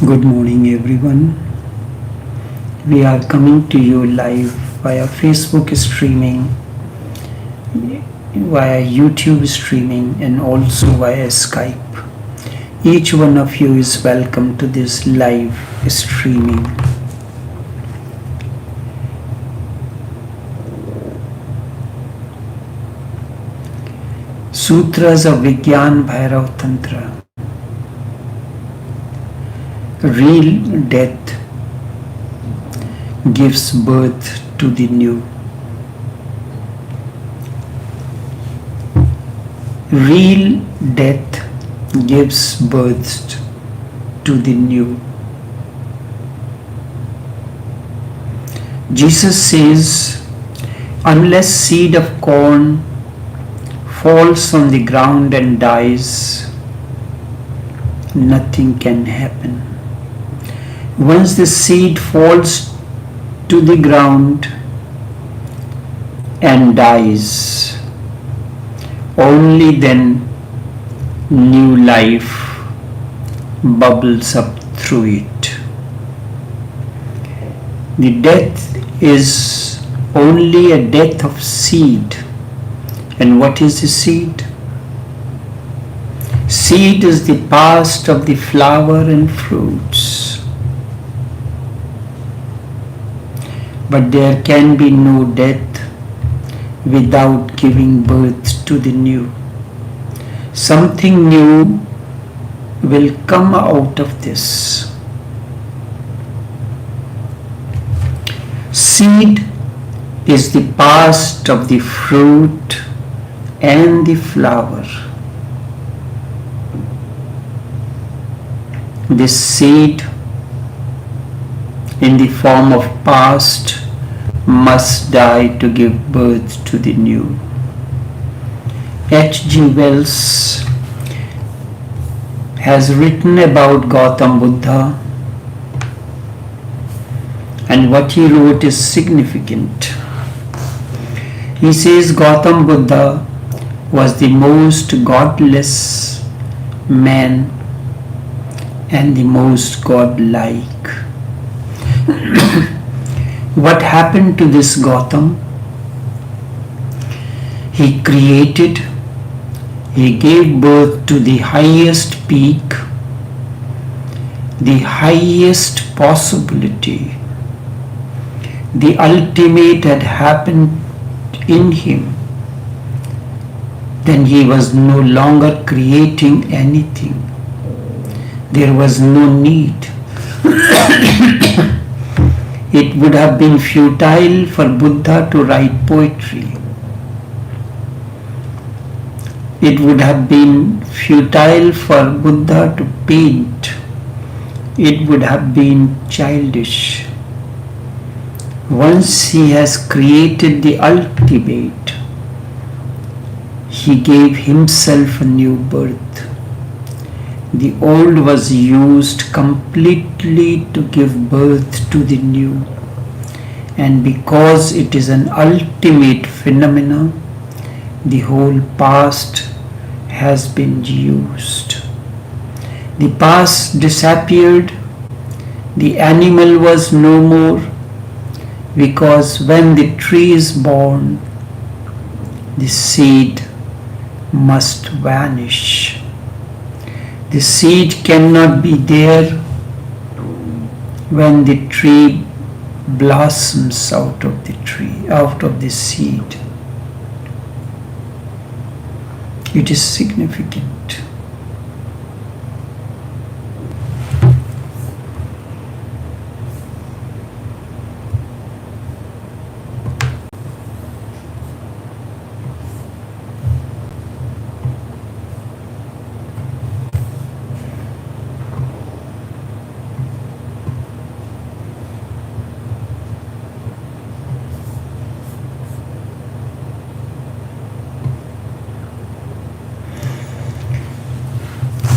Good morning, everyone. We are coming to you live via Facebook streaming, via YouTube streaming, and also via Skype. Each one of you is welcome to this live streaming. Sutras of Vigyan Bhairav Tantra. Real death gives birth to the new. Real death gives birth to the new. Jesus says, unless seed of corn falls on the ground and dies, nothing can happen. Once the seed falls to the ground and dies, only then new life bubbles up through it. The death is only a death of seed. And what is the seed? Seed is the past of the flower and fruits. But there can be no death without giving birth to the new. Something new will come out of this. Seed is the past of the fruit and the flower. This seed in the form of past must die to give birth to the new. H.G. Wells has written about Gautam Buddha, and what he wrote is significant. He says Gautam Buddha was the most godless man and the most godlike. What happened to this Gautam? He created, he gave birth to the highest peak, the highest possibility. The ultimate had happened in him. Then he was no longer creating anything. There was no need. It would have been futile for Buddha to write poetry. It would have been futile for Buddha to paint. It would have been childish. Once he has created the ultimate, he gave himself a new birth. The old was used completely to give birth to the new. And because it is an ultimate phenomenon, the whole past has been used. The past disappeared. The animal was no more, because when the tree is born, the seed must vanish. The seed cannot be there when the tree blossoms out of the tree, out of the seed. It is significant.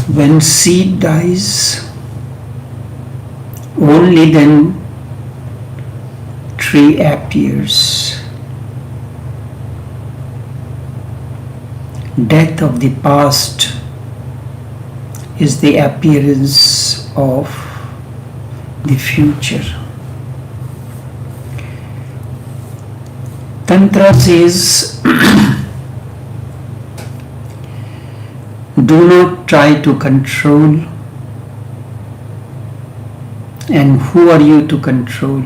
When seed dies, only then tree appears. Death of the past is the appearance of the future. Tantra says, do not try to control. And who are you to control?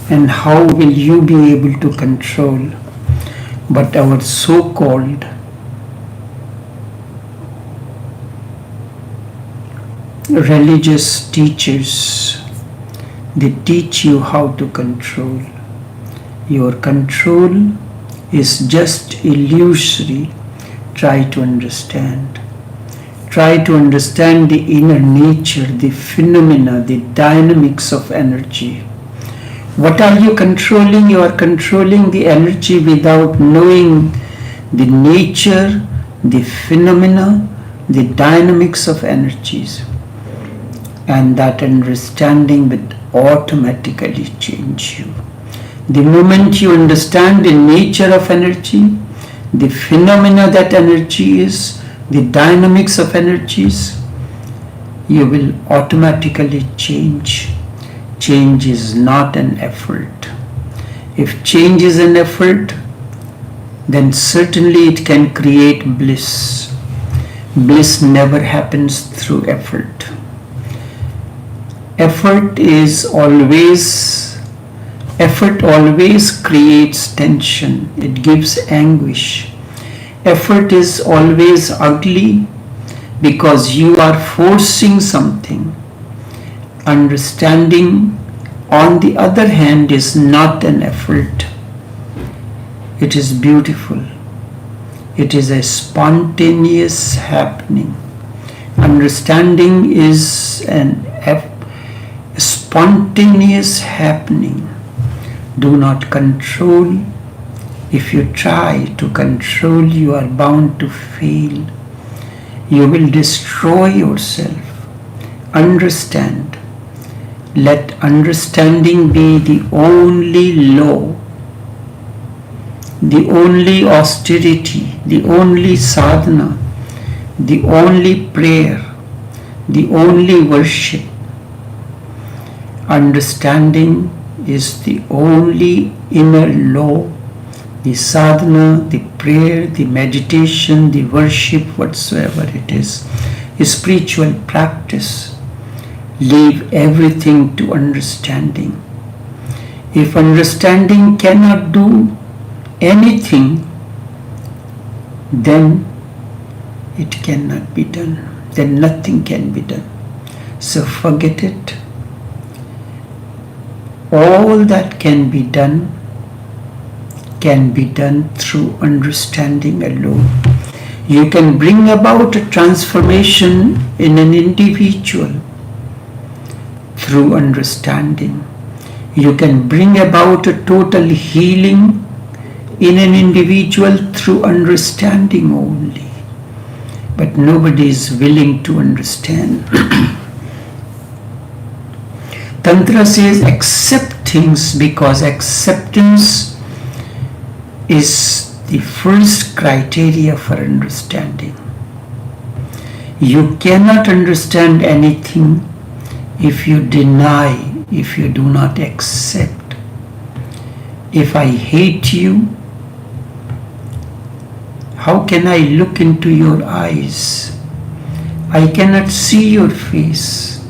And how will you be able to control? But our so-called religious teachers, they teach you how to control. Your control is just illusory. Try to understand. Try to understand the inner nature, the phenomena, the dynamics of energy. What are you controlling? You are controlling the energy without knowing the nature, the phenomena, the dynamics of energies. And that understanding will automatically change you. The moment you understand the nature of energy, the phenomena that energy is, the dynamics of energies, you will automatically change. Change is not an effort. If change is an effort, then certainly it can create bliss. Bliss never happens through effort. Effort always creates tension. It gives anguish. Effort is always ugly because you are forcing something. Understanding, on the other hand, is not an effort. It is beautiful. It is a spontaneous happening. Understanding is a spontaneous happening. Do not control. If you try to control, you are bound to fail. You will destroy yourself. Understand. Let understanding be the only law, the only austerity, the only sadhana, the only prayer, the only worship. Understanding is the only inner law, the sadhana, the prayer, the meditation, the worship, whatsoever it is, a spiritual practice. Leave everything to understanding. If understanding cannot do anything, then it cannot be done. Then nothing can be done. So forget it. All that can be done through understanding alone. You can bring about a transformation in an individual through understanding. You can bring about a total healing in an individual through understanding only. But nobody is willing to understand. Tantra says accept things because acceptance is the first criteria for understanding. You cannot understand anything if you deny, if you do not accept. If I hate you, how can I look into your eyes? I cannot see your face.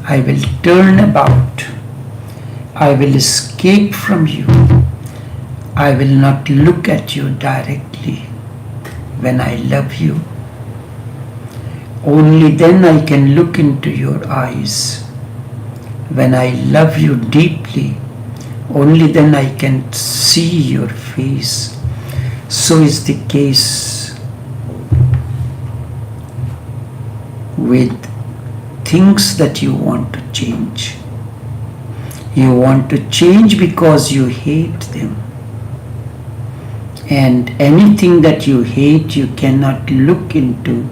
I will turn about. I will escape from you. I will not look at you directly. When I love you, only then I can look into your eyes. When I love you deeply, only then I can see your face. So is the case with things that you want to change. You want to change because you hate them. And anything that you hate, you cannot look into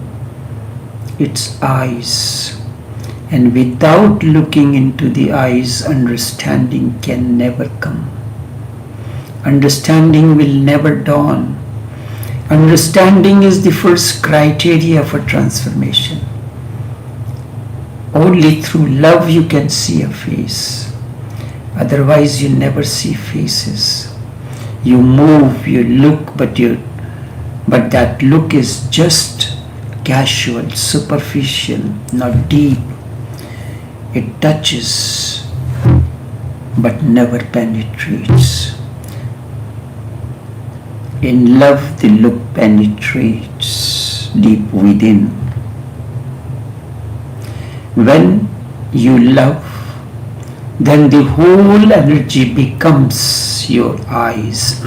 its eyes. And without looking into the eyes, understanding can never come. Understanding will never dawn. Understanding is the first criteria for transformation. Only through love you can see a face. Otherwise you never see faces. You move, you look, but that look is just casual, superficial, not deep. It touches but never penetrates. In love, the look penetrates deep within. When you love, then the whole energy becomes your eyes.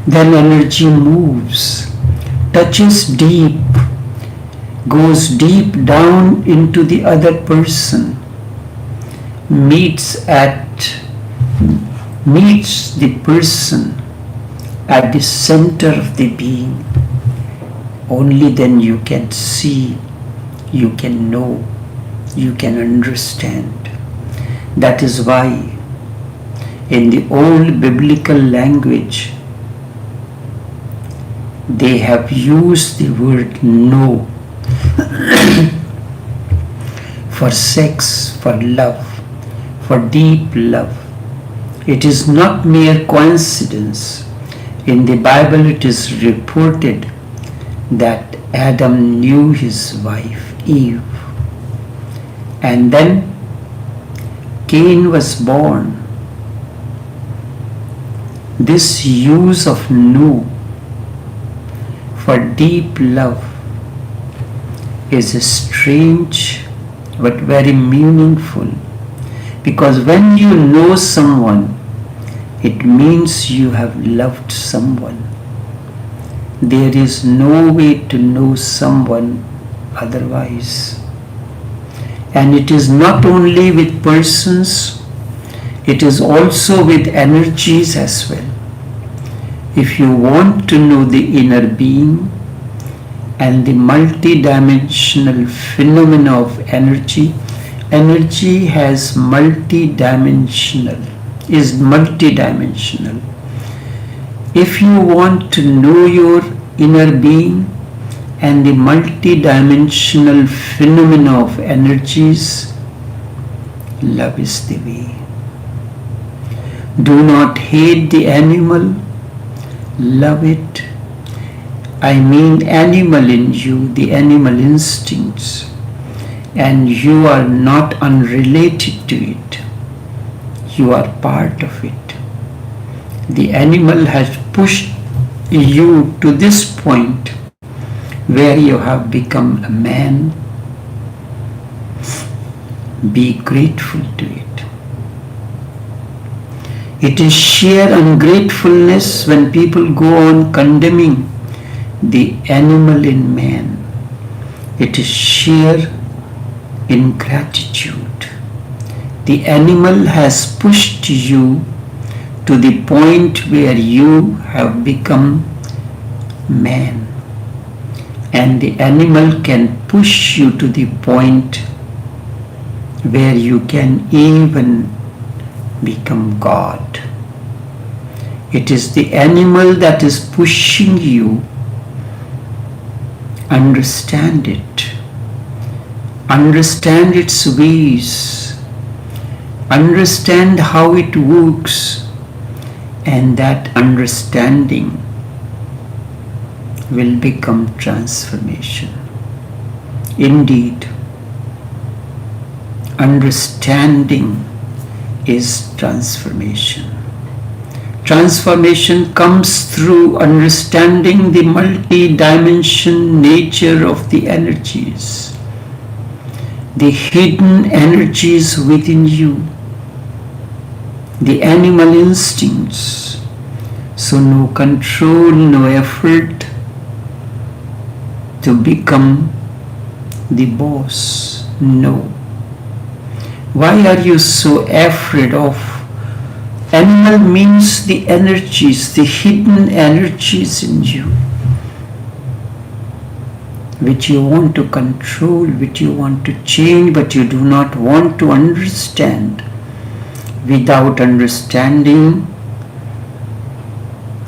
Then energy moves, touches deep, goes deep down into the other person, meets the person at the center of the being. Only then you can see, you can know, you can understand. That is why in the old biblical language they have used the word know for sex, for love, for deep love. It is not mere coincidence. In the Bible it is reported that Adam knew his wife Eve, and then Cain was born. This use of know for deep love is strange but very meaningful, because when you know someone, it means you have loved someone. There is no way to know someone otherwise. And it is not only with persons, it is also with energies as well. If you want to know the inner being and the multidimensional phenomena of energy, energy is multidimensional. If you want to know your inner being and the multidimensional phenomena of energies, love is the way. Do not hate the animal, love it. I mean animal in you, the animal instincts, and you are not unrelated to it. You are part of it. The animal has pushed you to this point where you have become a man. Be grateful to it. It is sheer ungratefulness when people go on condemning the animal in man. It is sheer ingratitude. The animal has pushed you to the point where you have become man, and the animal can push you to the point where you can even become God. It is the animal that is pushing you. Understand it. Understand its ways. Understand how it works. And that understanding will become transformation. Indeed, understanding is transformation. Transformation comes through understanding the multi-dimension nature of the energies, the hidden energies within you, the animal instincts. So no control, no effort to become the boss. No. Why are you so afraid of? Animal means the energies, the hidden energies in you, which you want to control, which you want to change, but you do not want to understand. Without understanding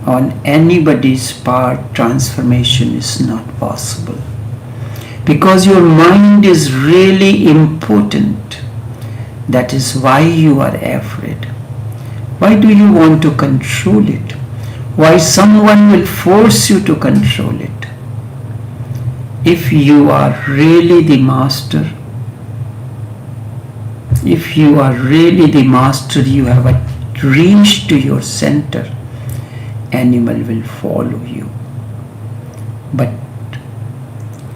on anybody's part, transformation is not possible. Because your mind is really important. That is why you are afraid. Why do you want to control it? Why someone will force you to control it? If you are really the master, you have reached to your center, animal will follow you. But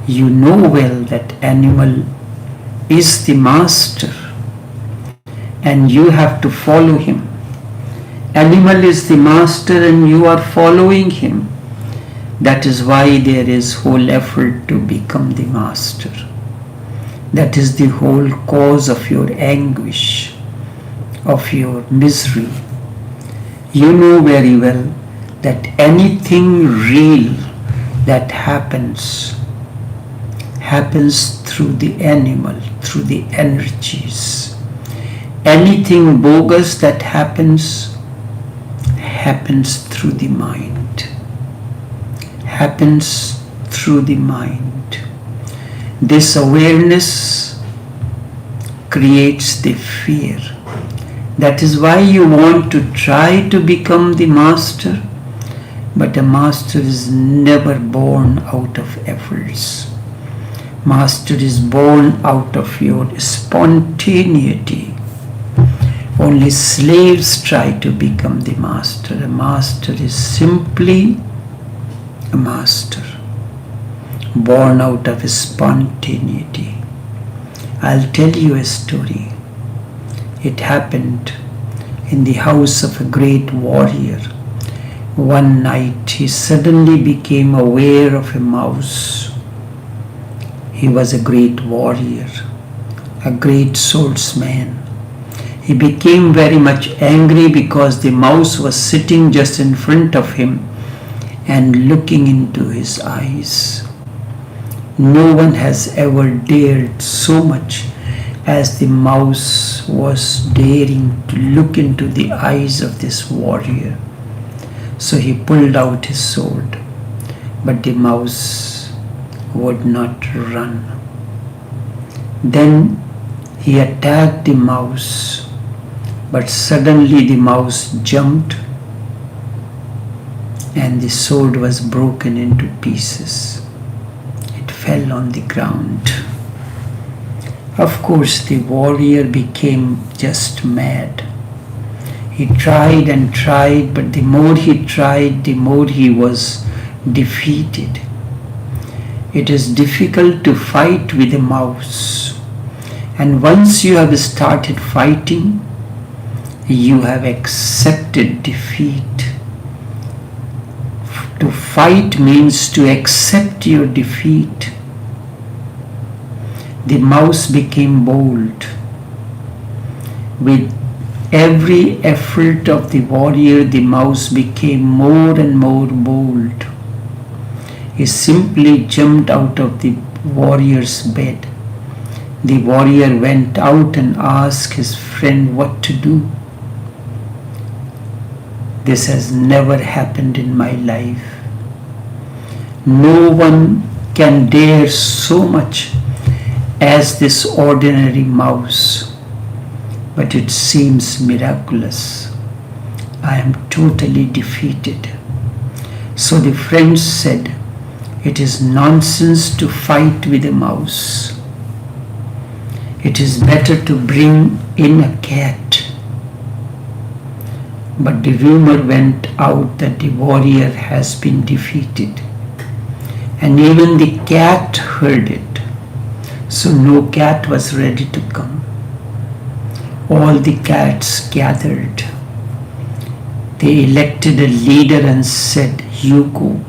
you know well that animal is the master and you have to follow him. Animal is the master and you are following him. That is why there is whole effort to become the master. That is the whole cause of your anguish, of your misery. You know very well that anything real that happens through the animal, through the energies. Anything bogus that happens through the mind. Happens through the mind. This awareness creates the fear. That is why you want to try to become the master, but a master is never born out of efforts. Master is born out of your spontaneity. Only slaves try to become the master. A master is simply a master, born out of spontaneity. I'll tell you a story. It happened in the house of a great warrior. One night he suddenly became aware of a mouse. He was a great warrior, a great swordsman. He became very much angry because the mouse was sitting just in front of him and looking into his eyes. No one has ever dared so much as the mouse was daring to look into the eyes of this warrior. So he pulled out his sword, but the mouse would not run. Then he attacked the mouse, but suddenly the mouse jumped and the sword was broken into pieces. It fell on the ground. Of course, the warrior became just mad. He tried and tried, but the more he tried, the more he was defeated. It is difficult to fight with a mouse. And once you have started fighting, you have accepted defeat. To fight means to accept your defeat. The mouse became bold. With every effort of the warrior, the mouse became more and more bold. He simply jumped out of the warrior's bed. The warrior went out and asked his friend what to do. This has never happened in my life. No one can dare so much as this ordinary mouse, but it seems miraculous. I am totally defeated. So the friends said, it is nonsense to fight with a mouse. It is better to bring in a cat. But the rumor went out that the warrior has been defeated. And even the cat heard it. So no cat was ready to come. All the cats gathered. They elected a leader and said, you go,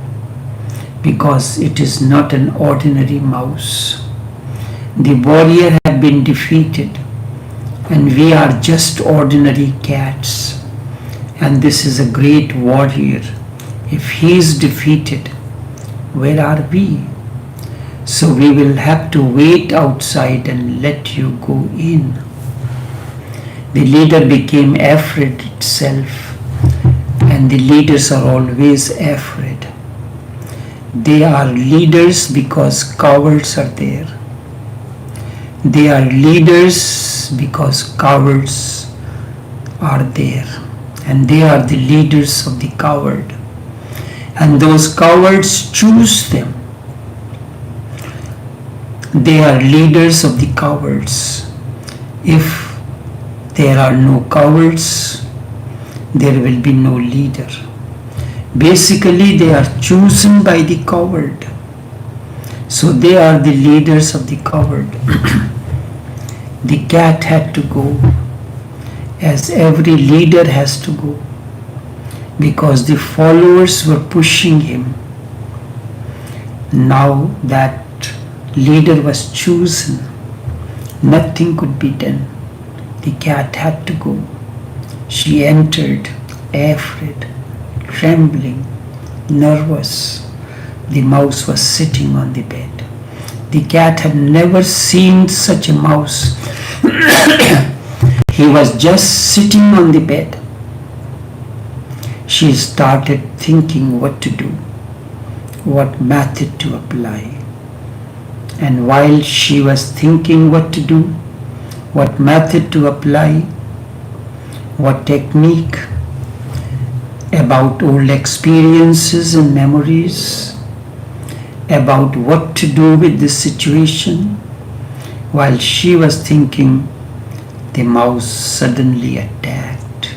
because it is not an ordinary mouse. The warrior had been defeated, and we are just ordinary cats. And this is a great warrior. If he is defeated, where are we? So we will have to wait outside and let you go in. The leader became afraid itself, and the leaders are always afraid. They are leaders because cowards are there. They are leaders because cowards are there. And they are the leaders of the coward. And those cowards choose them. They are leaders of the cowards. If there are no cowards, there will be no leader. Basically, they are chosen by the coward. So they are the leaders of the coward. The cat had to go, as every leader has to go, because the followers were pushing him. Now that leader was chosen, nothing could be done. The cat had to go. She entered, afraid, trembling, nervous. The mouse was sitting on the bed. The cat had never seen such a mouse. He was just sitting on the bed. She started thinking what to do, what method to apply. And while she was thinking what to do, what method to apply, what technique, about old experiences and memories, about what to do with this situation, while she was thinking, the mouse suddenly attacked.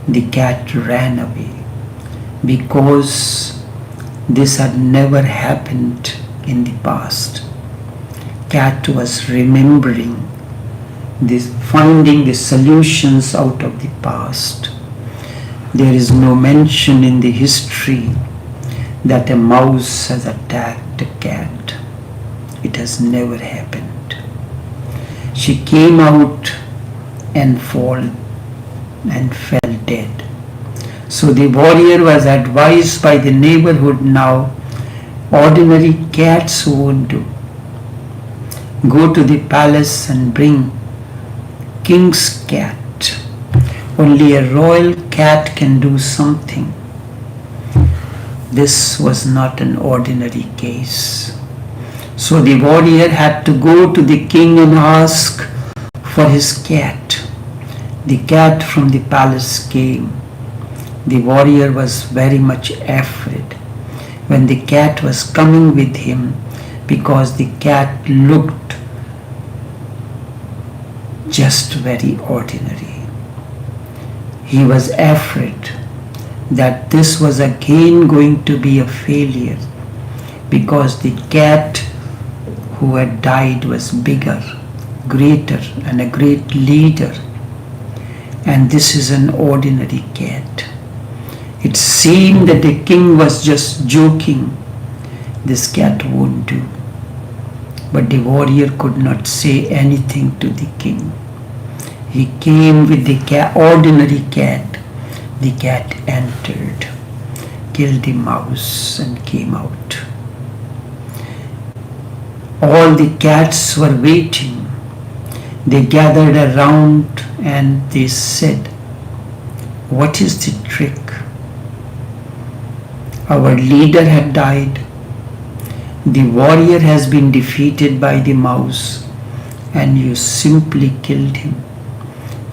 The cat ran away because this had never happened in the past. Cat was remembering this, finding the solutions out of the past. There is no mention in the history that a mouse has attacked a cat. It has never happened. She came out and fell dead. So the warrior was advised by the neighborhood now, ordinary cats won't do. Go to the palace and bring king's cat. Only a royal cat can do something. This was not an ordinary case. So the warrior had to go to the king and ask for his cat. The cat from the palace came. The warrior was very much afraid when the cat was coming with him, because the cat looked just very ordinary. He was afraid that this was again going to be a failure, because the cat who had died was bigger, greater, and a great leader. And this is an ordinary cat. It seemed that the king was just joking. This cat won't do. But the warrior could not say anything to the king. He came with the ordinary cat. The cat entered, killed the mouse, and came out. All the cats were waiting. They gathered around and they said, "What is the trick? Our leader had died. The warrior has been defeated by the mouse, and you simply killed him.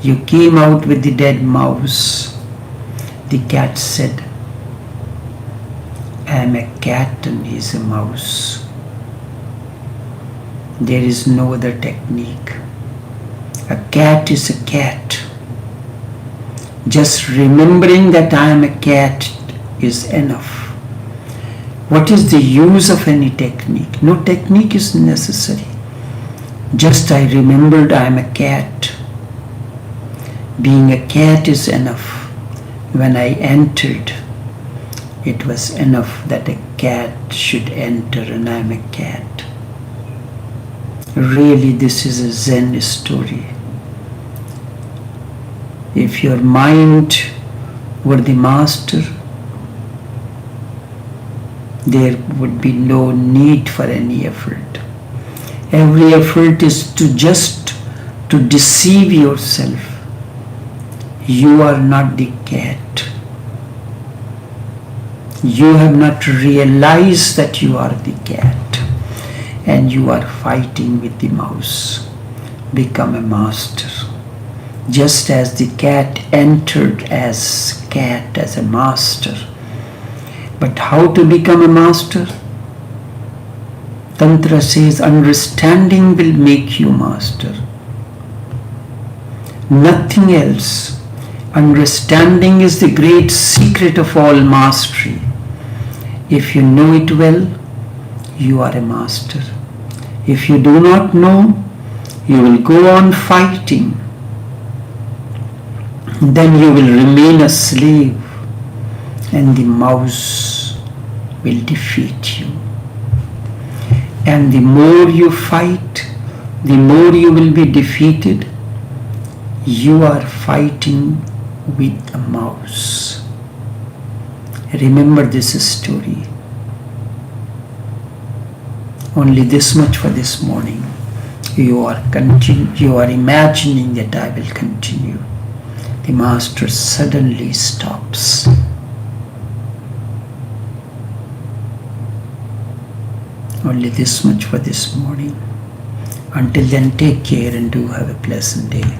You came out with the dead mouse." The cat said, "I am a cat and he is a mouse. There is no other technique. A cat is a cat. Just remembering that I am a cat is enough. What is the use of any technique? No technique is necessary. Just I remembered I am a cat. Being a cat is enough. When I entered, it was enough that a cat should enter, and I am a cat." Really, this is a Zen story. If your mind were the master, there would be no need for any effort. Every effort is to deceive yourself. You are not the cat. You have not realized that you are the cat and you are fighting with the mouse. Become a master. Just as the cat entered as cat, as a master. But how to become a master? Tantra says understanding will make you master. Nothing else. Understanding is the great secret of all mastery. If you know it well, you are a master. If you do not know, you will go on fighting. Then you will remain a slave and the mouse will defeat you. And the more you fight, the more you will be defeated. You are fighting with a mouse. Remember this story. Only this much for this morning. You are imagining that I will continue. The master suddenly stops. Only this much for this morning. Until then, take care and do have a pleasant day.